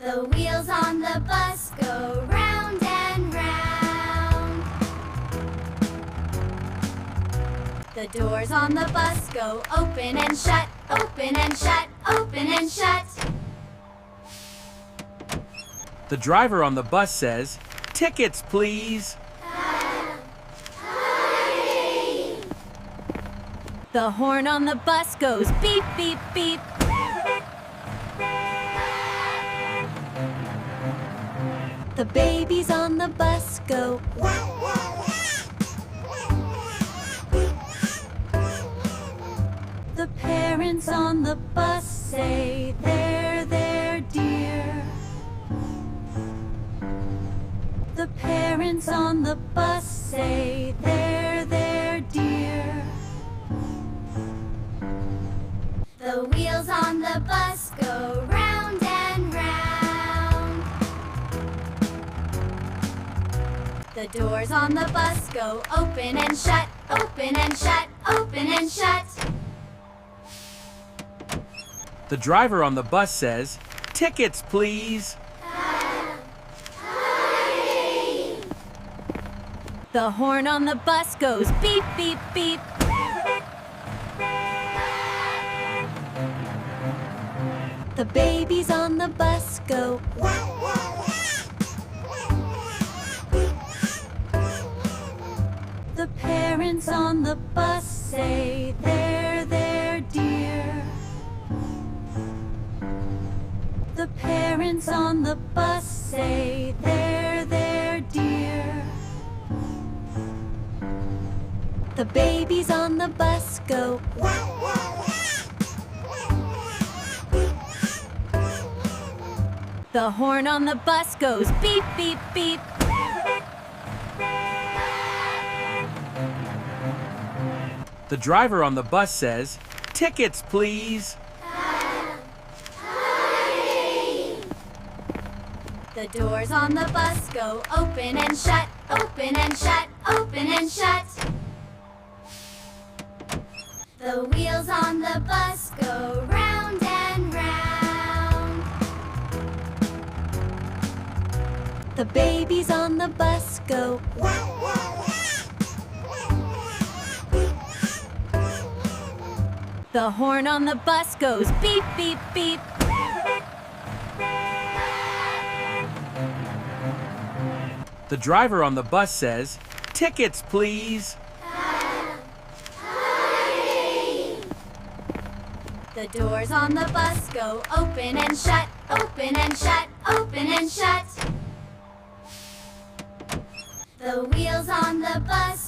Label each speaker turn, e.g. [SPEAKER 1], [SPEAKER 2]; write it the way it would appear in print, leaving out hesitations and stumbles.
[SPEAKER 1] The wheels on the bus go round and round. The doors on the bus go open and shut, open and shut, open and shut.
[SPEAKER 2] The driver on the bus says, "Tickets, please."
[SPEAKER 1] The horn on the bus goes beep, beep, beep. The babies on the bus go wow, wow, wow. The parents on the bus say, "There, there, dear." The parents on the bus say, "There, there, dear." The wheels on the bus go round and round. The doors on the bus go open and shut, open and shut, open and shut.
[SPEAKER 2] The driver on the bus says, "Tickets, please."
[SPEAKER 1] The horn on the bus goes beep, beep, beep. The babies on the bus go wow, wow, wow. The parents on the bus say, "There, there, dear." The parents on the bus say, "There, there, dear." The babies on the bus go wow, wow, wow. The horn on the bus goes beep, beep, beep.
[SPEAKER 2] The driver on the bus says, "Tickets, please."
[SPEAKER 1] The doors on the bus go open and shut, open and shut, open and shut. The wheels on the bus go round and round. The babies on the bus go wow, wow, wow. The horn on the bus goes beep, beep, beep.
[SPEAKER 2] The driver on the bus says, "Tickets, please."
[SPEAKER 1] The doors on the bus go open and shut, open and shut, open and shut. The wheels on the bus